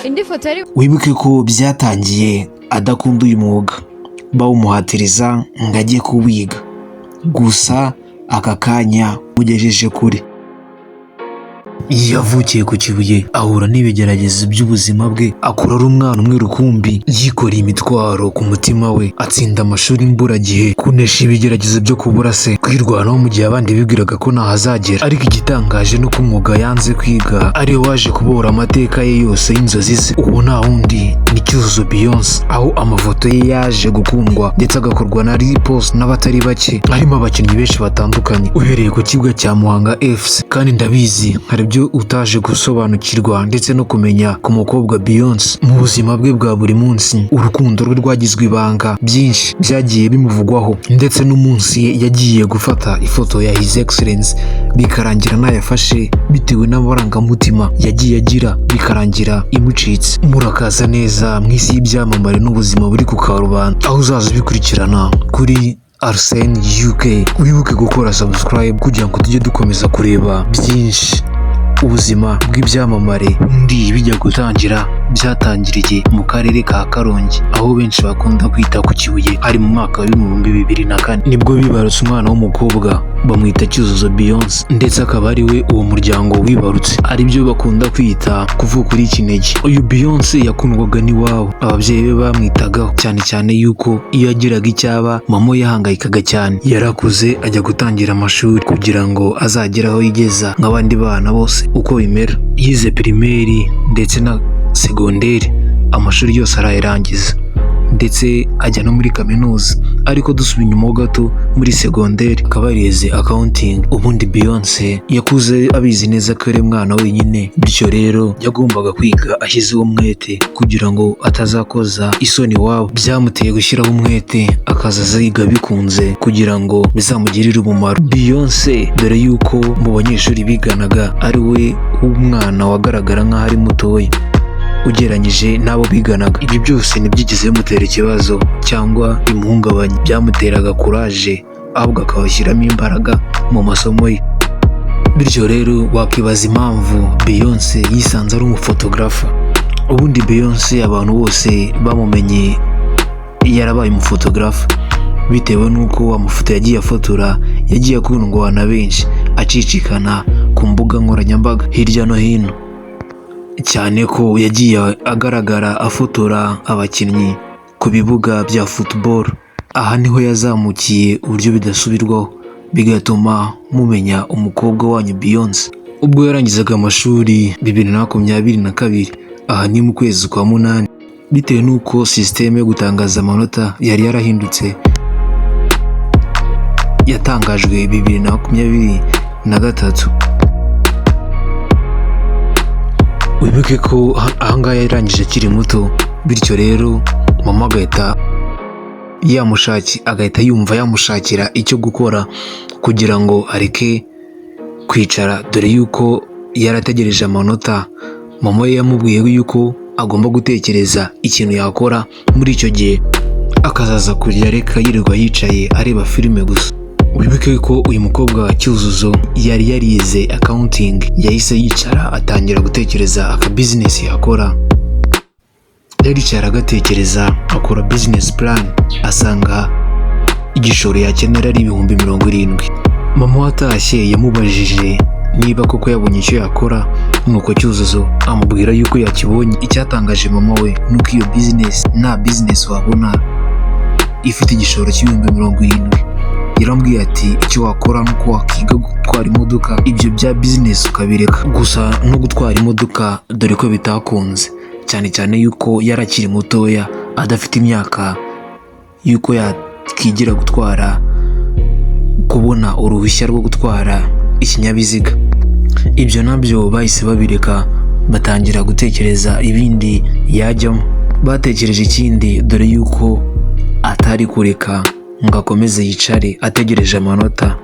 indi foto ari wibuke ko byatangiye adakunda uyu mwuga bawumuhatiriza ngo ajye kuwiga, gusa aka kanya mugejeje kure. Yavukiye ku Kibuye ahura n'ibigeragezo by'ubuzima bwe, akura ari umwana umwe rukumbi, yikoreye imitwaro ku mutima we, atsinda amashuri imburagihe, kunesha ibigeragezo byo kubura se, kwirwanaho mu gihe abandi bibwiraga ko ntahazagera. Ariko igitangaje ni uko umwuga yanze kwiga ariwe waje kubohora amateka ye yose y'inzozi ze. Ubu nta wundi ni Cyuzuzo Beyonce, aho amafoto ye yaje gukundwa ndetse agakorwa na repost n'abatari bake, harimo abakinnyi benshi batandukanye, uhereye ku kibuga cya Muhanga FC. Kandi ndabizi hari ibyo utaje gusobanukirwa ndetse no kumenya ku mukobwa Beyonce mu buzima bwe bwa buri munsi. Urukundo rwe rwagizwe ibanga, byinshi byagiye bimuvugwaho, ndetse n'umunsi yagiye gufata ifoto ya His Excellence bikarangira ntayafashe bitewe n'amarangamutima yagiye agira, bikarangira imucitse. Murakaza neza mu isi y'ibyamamare n'ubuzima buri ku karubanda, aho uzaza ubikurikirana kuri Arsene UK. Wibuke gukora subscribe kugira ngo tujye dukomeza kureba byinshi. Ubuzima bw'ibyamamare ndi bijya gutangira byatangiriye mu karere ka Karongi, aho benshi bakunda kwita ku Kibuye. Hari mu mwaka wa 2004 nibwo bibarutse umwana w'umukobwa bamwita Cyuzuzo Beyonce, ndetse akaba ari we uwo muryango wibarutse, ari byo bakunda kwita kuvuka uri ikinege. Uyu Beyonce yakundwaga n'iwabo, ababyeyi be bamwitagaho cyane cyane yuko iyo yagiraga icyaba mama yahangayikaga cyane. Yarakuze ajya gutangira amashuri kugira ngo azagere aho yigeza nk'abandi bana bose uko bimera. Yize primaire ndetse na segonderi, amashuri yose arayirangiza ndetse ajya no muri kaminuza. Ariko dusubiye inyuma gato, muri segonderi akaba yarize accounting. Ubundi Beyonce yakuze abizi neza ko ari mwana wenyine, bityo rero yagombaga kwiga ashyizeho umwete kugira ngo atazakoza isoni iwabo. Byamuteye gushyiraho umwete akaza yiga bikunze kugira ngo bizamugirire umumaro. Beyonce dore yuko mu banyeshuri biganaga ari we umwana wagaragara nk'aho ari mutoya ugereranyije n'abo biganaga. Ibi byose ntibyigeze bimutera ikibazo cyangwa bimuhungabanya, byamuteraga kuraje, ahubwo akabashyiramo imbaraga mu masomo ye. Bityo rero wakibaza impamvu Beyonce yisanze ari umufotogarafa. Ubundi Beyonce abantu bose bamumenye yarabaye umufotogarafa bitewe n'uko amafoto yagiye afotora yagiye akundwa na benshi, acicikana ku mbuga nkoranyambaga hirya no hino, cyane ko yagiye agaragara afotora abakinnyi ku bibuga bya football. Aha niho yazamukiye uburyo bidasubirwaho, bigatuma mumenya umukobwa wanyu Beyonce. Ubwo yarangizaga amashuri 2022, aha ni mu kwezi kwa 8, bitewe n'uko systeme yo gutangaza amanota yari yarahindutse, yatangajwe 2023. Wibuke ko ahangaha yarangije akiri muto, bityo rero mama agahita yumva yamushakira icyo gukora kugira ngo areke kwicara, dore yuko yarategereje amanota. Mama we yamubwiye yuko agomba gutekereza ikintu yakora muri icyo gihe, akazaza kujya areka yirirwa yicaye areba filime gusa. Wibuke ko uyu mukobwa wa Cyuzuzo yari yarize accounting, yahise yicara atangira gutekereza aka business yakora. Yaricara agatekereza, akora business plan, asanga igishoro yakenera ari 70,000. Mama watashye yamubajije niba koko yabonye icyo yakora, nuko Cyuzuzo amubwira yuko yakibonye. Icyatangaje mama we nuko iyo business nta business wabona ifite igishoro cy'70,000. Yarambwiye ati icyo wakora nuko wakiga gutwara imodoka, ibyo bya business ukabireka. Gusa no gutwara imodoka dore ko bitakunze, cyane cyane yuko yarakiri mutoya adafite imyaka yuko yakigira kubona uruhushya rwo gutwara ikinyabiziga. Ibyo nabyo bahise babireka, batangira gutekereza ibindi yajyamo. Batekereje ikindi, dore yuko atari kureka ngo akomeze yicare ategereje amanota.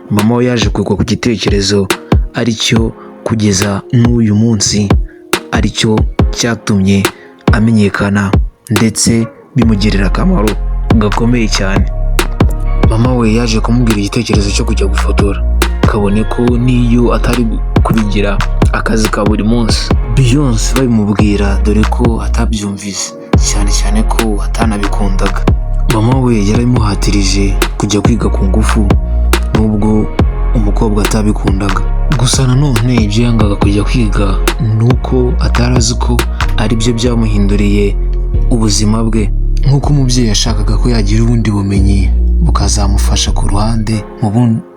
Mama we yaje kugwa ku gitekerezo aricyo kugeza n'uyu munsi aricyo cyatumye amenyekana ndetse bimugirira akamaro gakomeye cyane. Mama we yaje kumubwira igitekerezo cyo kujya gufotora, kabone ko niyo atari kubigira akazi ka buri munsi, Beyonce babimubwira dore ko atabyumvise, cyane cyane ko atanabikundaga. Mama we yarabimuhatirije kujya kwiga ku ngufu nubwo umukobwa atabikundaga. Gusa nanone ibyo yangaga kujya kwiga nuko atarazi ko ari byo byamuhinduriye ubuzima bwe. Nk'uko umubyeyi yashakaga ko yagira ubundi bumenyi bukazamufasha ku ruhande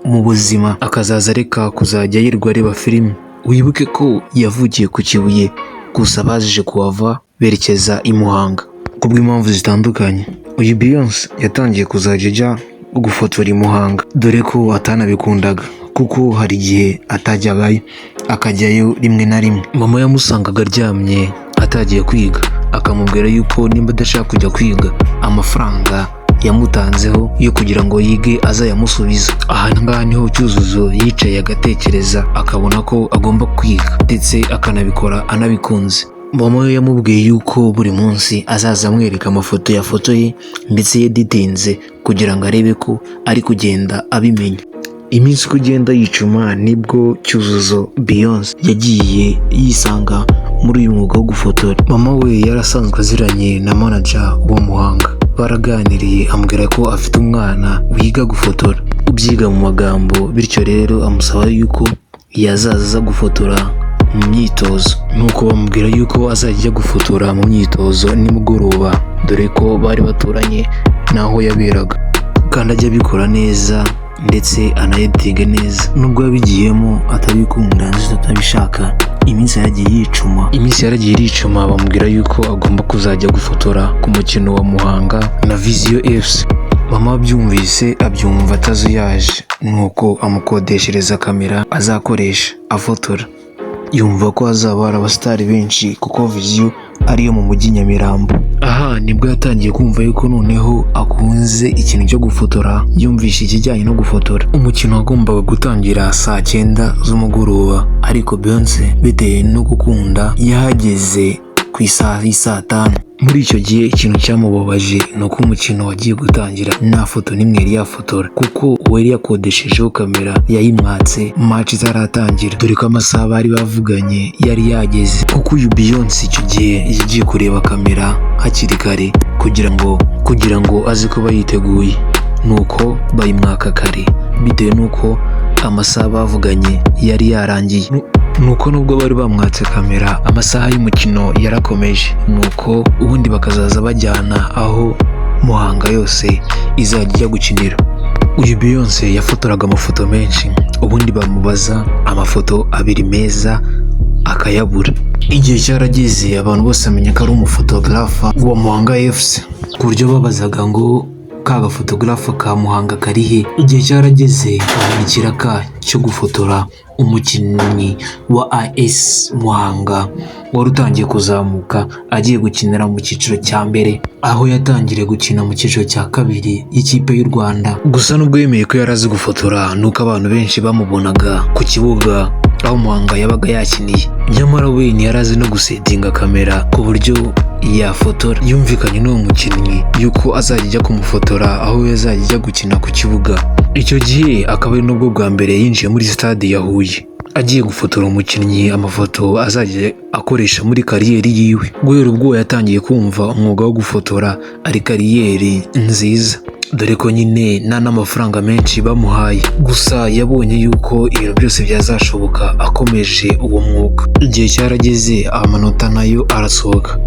mu buzima, akazaza areka kuzajya yirirwa areba filime. Wibuke ko yavukiye ku Kibuye gusa bazije kuhava berekeza i Muhanga kubw'impamvu zitandukanye. Uyu Beyonce yatangiye kuzajya ajya gufotora i Muhanga dore ko atanabikundaga kuko hari igihe atajyagayo, akajyayo rimwe na rimwe. Mama yamusangaga aryamye atagiye kwiga, akamubwira yuko nimba adashaka kujya kwiga amafaranga yamutanzeho yo kugira ngo yige azayamusubiza. Aha ngaha niho Cyuzuzo yicaye agatekereza, akabona ko agomba kwiga ndetse akanabikora anabikunze. Mama we yamubwiye yuko buri munsi azaza amwereka amafoto yafotoye ndetse yeditinze kugira ngo arebe ko ari kugenda abimenya. Iminsi uko igenda yicuma nibwo Cyuzuzo Beyonce yagiye yisanga muri uyu mwuga wo gufotora. Mama we yarasanzwe aziranye na manager wo Muhanga, baraganiriye amubwira ko afite umwana wiga gufotora ubyiga mu magambo, bityo rero amusaba yuko yazaza gufotora mu myitozo. Nuko bamubwira yuko azajya gufotora mu myitozo nimugoroba dore ko bari baturanye naho yaberaga, kandi ajya abikora neza ndetse anayeditinge neza. Nubwo yabigiyemo atabikunda ndetse atabishaka, iminsi yaragiye yicuma bamubwira yuko agomba kuzajya gufotora ku mukino wa Muhanga na Vision FC. Mama abyumvise abyumva atazuyaje, nuko amukodeshereza kamera azakoresha afotora. Yumva ko hazaba hari abasitari benshi kuko Vision ariyo mu mujyi Nyamirambo. Aha nibwo yatangiye kumva yuko noneho akunze ikintu cyo gufotora, yumvishe ikijyanye no gufotora. Umukino wagombaga gutangira saa 9 z'umugoroba, ariko Beyonce bitewe no gukunda yahageze ku isaha y'isaa 5. Muri icyo gihe ikintu cyamubabaje ni uko umukino wagiye gutangira nta foto n'imwe yari yafotora, kuko uwo yari yakodeshejeho kamera yayimwatse match itaratangira, dore ko amasaha bari bavuganye yari yageze. Kuko uyu Beyonce icyo gihe yagiye kureba kamera hakiri kare kugira ngo aze kuba yiteguye, nuko bayimwaka kare bitewe nuko amasaha bavuganye yari yarangiye. Nuko nubwo bari bamwatse kamera, amasaha y'umukino yarakomeje, nuko ubundi bakazaza bajyana aho Muhanga yose izajya ijya gukinira. Uyu Beyonce yafotoraga amafoto menshi, ubundi bamubaza amafoto abiri meza akayabura. Igihe cyarageze abantu bose bamenya ko ari umufotogarafa wa Muhanga FC, ku buryo babazaga ngo ka gafotogarafa ka Muhanga karihe. Igihe cyarageze abona ikiraka cyo gufotora umukinnyi wa AS Muhanga wari utangiye kuzamuka agiye gukinira mu cyiciro cya mbere, aho yatangiriye gukina mu cyiciro cya kabiri y'ikipe y'u Rwanda. Gusa nubwo yemeye ko yari azi gufotora, nuko abantu benshi bamubonaga ku kibuga aho Muhanga yabaga yakiniye, nyamara we ntiyari azi no gusetinga kamera ku buryo yafotora. Yumvikanye n'uwo mukinnyi yuko azajya ajya kumufotora aho yazajya ajya gukina ku kibuga. Icyo gihe akaba ari nubwo bwa mbere yinjiye muri stade ya Huye agiye gufotora umukinnyi amafoto azajya akoresha muri kariyeri yiwe. Guhera ubwo yatangiye kumva umwuga wo gufotora ari kariyeri nziza, dore ko nyine nta n'amafaranga menshi bamuhaye. Gusa yabonye yuko ibintu byose byazashoboka akomeje uwo mwuga. Igihe cyarageze amanota nayo arasohoka,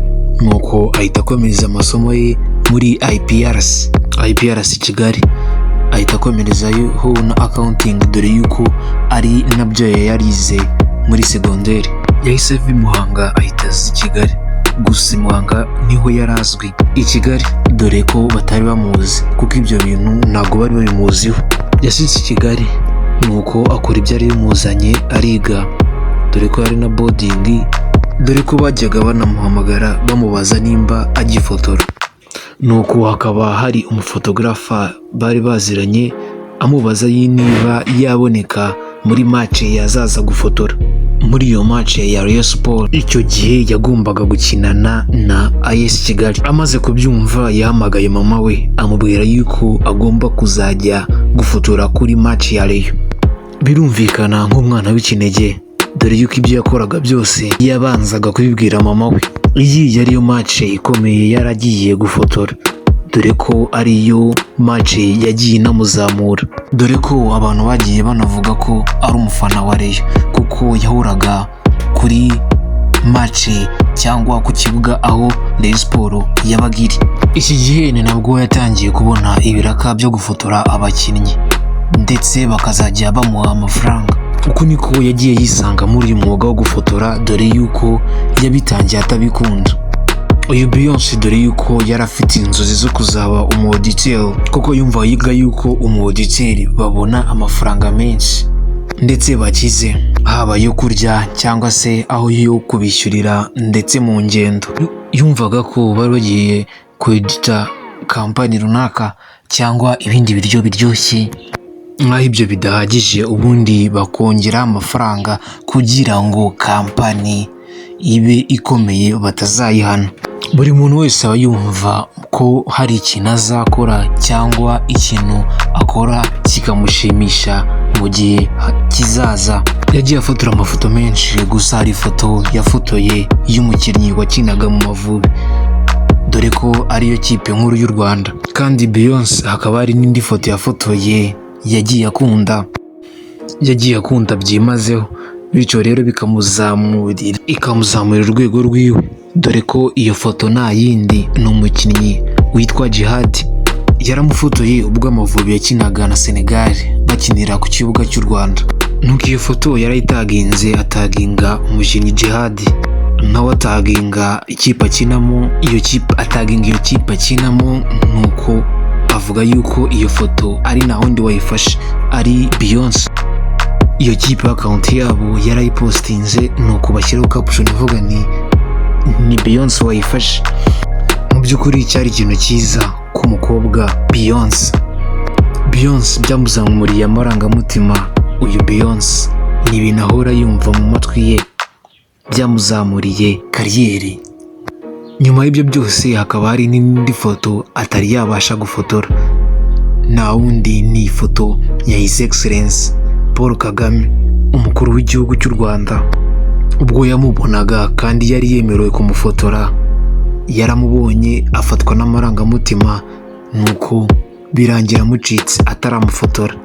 nuko ahita akomereza amasomo ye muri IPRC Kigali, ahita akomerezayo na accounting dore yuko ari nabyo yarize muri segonderi. Yahise ava i Muhanga ahita aza i Kigali, gusa i Muhanga niho yari azwi i Kigali dore ko batari bamuzi kuko ibyo bintu ntabwo bari babimuziho. Yashyitse i Kigali nuko akora ibyari bimuzanye ariga, dore ko hari na boarding, dore ko bajyaga banamuhamagara bamubaza nimba agifotora. Nuko hakaba hari umufotogarafa bari baziranye amubaza niba yaboneka muri match yazaza gufotora. Muri iyo match ya Rayon Sport icyo gihe yagombaga gukinana na AS Kigali. Amaze kubyumva yahamagaye mama we amubwira yuko agomba kuzajya gufotora kuri match ya Rayon. Birumvikana nk'umwana w'ikinege dore yuko ibyo yakoraga byose yabanzaga kubibwira mama we. Iyi yari yo match ikomeye yaragiye gufotora, dore ko ariyo match yagiye inamuzamura, dore ko abantu bagiye banavuga ko ari umufana wa Rayon kuko yahoraga kuri match cyangwa ku kibuga aho Rayon Sport yabaga iri. Iki gihe ni nabwo yatangiye kubona ibiraka byo gufotora abakinnyi ndetse bakazajya bamuha amafaranga. Uko niko yagiye yisanga muri uyu mwuga wo gufotora, dore yuko yabitangiye atabikunda. Uyu Beyonce dore yuko yari afite inzozi zo kuzaba umu-auditeur kuko yumva yiga yuko umu-auditeur babona amafaranga menshi ndetse bakize, haba yo kurya cyangwa se aho yo kubishyurira ndetse mu ngendo. Yumvaga ko bari bagiye kwedita kampani runaka cyangwa ibindi biryo biryoshye, nk'aho ibyo bidahagije ubundi bakongera amafaranga kugira ngo kampani ibe ikomeye batazayihana. Buri muntu wese aba yumva ko hari ikintu azakora cyangwa ikintu akora kikamushimisha mu gihe kizaza. Yagiye afotora amafoto menshi, gusa hari ifoto yafotoye y'umukinnyi wakinaga mu Mavubi, dore ko ariyo kipe nkuru y'u Rwanda. Kandi Beyonce hakaba hari n'indi foto yafotoye yagiye akunda byimazeho, bityo rero ikamuzamurira urwego rwiwe, dore ko iyo foto nta yindi ni umukinnyi witwa Djihad. Yaramufotoye ubwo Amavubi yakinaga na Senegal bakinira ku kibuga cy'u Rwanda, nuko iyo foto yarayitaginze, ataginga umukinnyi Djihad, nawe ataginga ikipe akinamo, ataginga iyo kipe akinamo, nuko avuga yuko iyo foto ari nta wundi wayifashe ari Beyonce. Iyo kipe account yabo yarayipostinze, nuko bashyiraho caption ivuga ni Beyonce wayifashe. Mu by'ukuri cyari ikintu cyiza ku mukobwa Beyonce byamuzamuriye amarangamutima. Uyu Beyonce ni ibintu ahora yumva mu matwi ye, byamuzamuriye kariyeri. Nyuma y'ibyo byose hakaba hari n'indi foto atari yabasha gufotora, nta wundi ni ifoto ya His Excellence Paul Kagame, umukuru w'igihugu cy'u Rwanda. Ubwo yamubonaga kandi yari yemerewe kumufotora, yaramubonye afatwa n'amarangamutima, nuko birangira amucitse ataramufotora.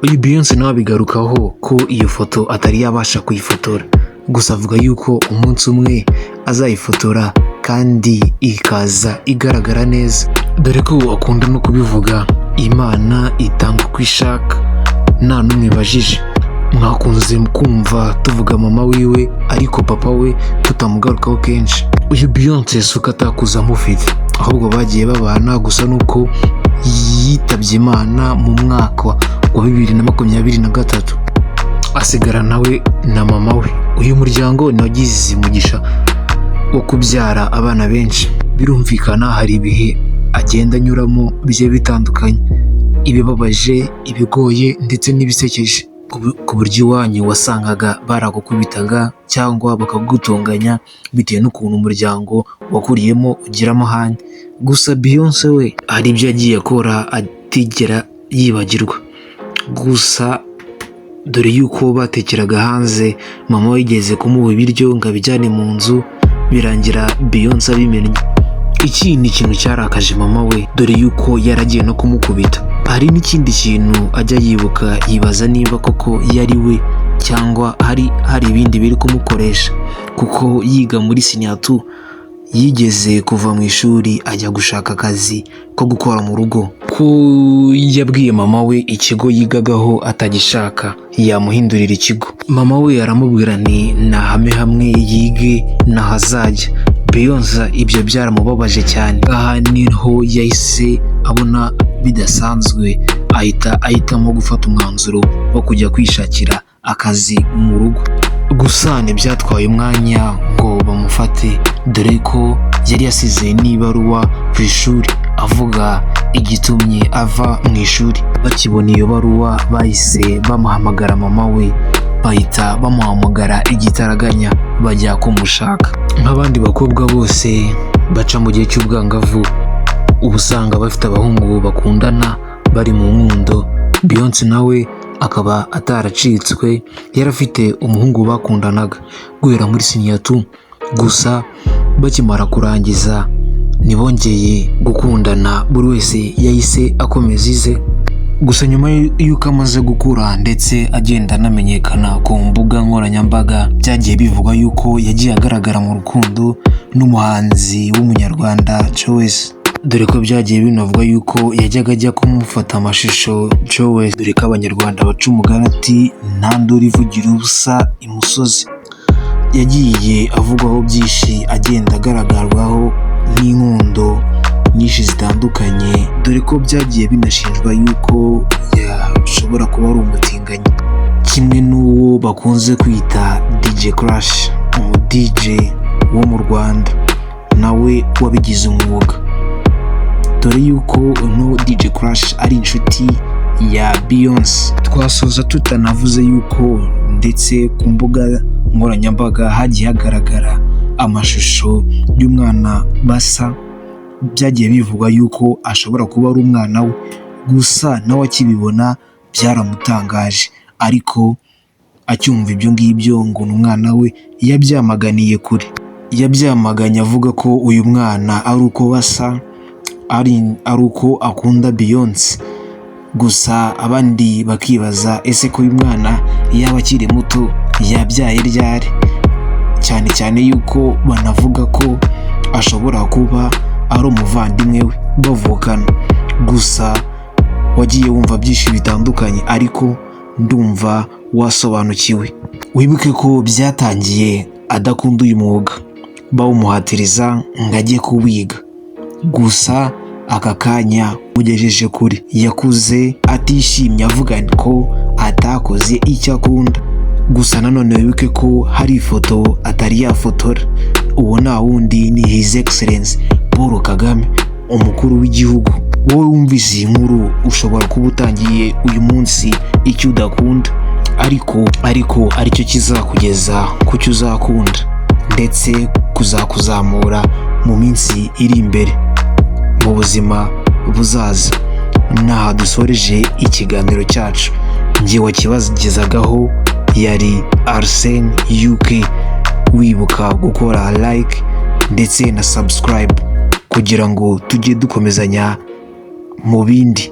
Uyu Beyonce nawe bigarukaho ko iyo foto atari yabasha kuyifotora, gusa avuga yuko umunsi umwe azayifotora kandi ikaza igaragara neza, dore ko akunda no kubivuga, Imana itanga uko ishaka nta n'umwe ibajije. Mwakunze kumva tuvuga mama wiwe ariko papa we tutamugarukaho kenshi. Uyu Beyonce suka atakuza amufite, ahubwo bagiye babana, gusa nuko yitabye Imana mu mwaka wa 2023 asigara nawe na mama we. Uyu muryango nagize umugisha wo kubyara abana benshi. Birumvikana hari ibihe agenda anyuramo bigiye bitandukanye, ibibabaje, ibigoye ndetse n'ibisekeje, ku buryo iwanyu wasangaga baragukubitaga cyangwa bakagutunganya bitewe n'ukuntu umuryango wakuriyemo ugira amahane. Gusa Beyonce we hari ibyo yagiye akora atigera yibagirwa, gusa dore yuko batekeraga hanze, mama we yigeze kumuha ibiryo ngo abijyane mu nzu, birangira Beyonce abimennye. Iki ni ikintu cyarakaje mama we, dore yuko yaragiye no kumukubita. Hari n'ikindi kintu ajya yibuka, yibaza niba koko yari we cyangwa hari ibindi biri kumukoresha, kuko yiga muri Sinyatu yigeze kuva mu ishuri ajya gushaka akazi ko gukora mu rugo, ko yabwiye mama we ikigo yigagaho atagishaka yamuhindurira ikigo. Mama we aramubwira ni nahame hamwe yige nahazajya. Beyonce ibyo byaramubabaje cyane, aha niho yahise abona bidasanzwe, ahitamo gufata umwanzuro wo kujya kwishakira akazi mu rugo. Gusa ntibyatwaye umwanya ngo bamufate, dore ko yari yasize n'ibaruwa ku ishuri avuga igitumye ava mu ishuri. Bakibona iyo baruwa bahise bamuhamagara mama we, bahita bamuhamagara igitaraganya bajya kumushaka. Nk'abandi bakobwa bose baca mu gihe cy'ubwangavu, uba usanga bafite abahungu bakundana bari mu nkundo. Beyonce nawe akaba ataracitswe, yari afite umuhungu bakundanaga guhera muri senior 2, gusa bakimara kurangiza ntibongeye gukundana, buri wese yahise akomeza ize. Gusa nyuma y'uko amaze gukura ndetse agenda anamenyekana ku mbuga nkoranyambaga, byagiye bivugwa yuko yagiye agaragara mu rukundo n'umuhanzi w'umunyarwanda Joes, dore ko byagiye binavugwa yuko yajyaga ajya kumufata amashusho Joes, dore ko abanyarwanda baca umugani ati nta nduru ivugira ubusa imusozi. Yagiye avugwaho byinshi, agenda agaragarwaho n'inkundo nyinshi zitandukanye, dore ko byagiye binashinjwa yuko yashobora kuba ari umutinganyi, kimwe n'uwo bakunze kwita DJ Crash, umu DJ wo mu Rwanda nawe wabigize umwuga, dore yuko uno DJ Crash ari inshuti ya Beyonce. Twasoza tutanavuze yuko ndetse ku mbuga nkoranyambaga hagiye hagaragara amashusho y'umwana basa, byagiye bivugwa yuko ashobora kuba ari umwana we, gusa nawe akibibona byaramutangaje, ariko acyumva ibyo ngibyo ngo ni umwana we, yabyamaganiye kure. Yabyamaganye avuga ko uyu mwana ari uko basa, ari uko akunda Beyonce. Gusa abandi bakibaza ese ko uyu mwana yaba akiri muto yabyaye ryari, cyane cyane yuko banavuga ko ashobora kuba ari umuvandimwe we bavukana. Gusa wagiye wumva byinshi bitandukanye, ariko ndumva wasobanukiwe. Wibuke ko byatangiye adakunda uyu mwuga, bawumuhatiriza ngo ajye kuwiga, gusa aka kanya mugejeje kure. Yakuze atishimye avuga ko atakoze icyo akunda. Gusa nanone wibuke ko hari ifoto atari yafotora, uwo nta wundi ni His Excellence Paul Kagame, umukuru w'igihugu. Wowe wumvise iyi nkuru ushobora kuba utangiye uyu munsi icyo udakunda, ariko aricyo kizakugeza ku cyo uzakunda ndetse kuzakuzamura mu minsi iri imbere mu buzima buzaza. Naha dusoreje ikiganiro cyacu, njye wakibagezagaho yari Arsene UK. Wibuka gukora like ndetse na subscribe kugira ngo tujye dukomezanya mu bindi.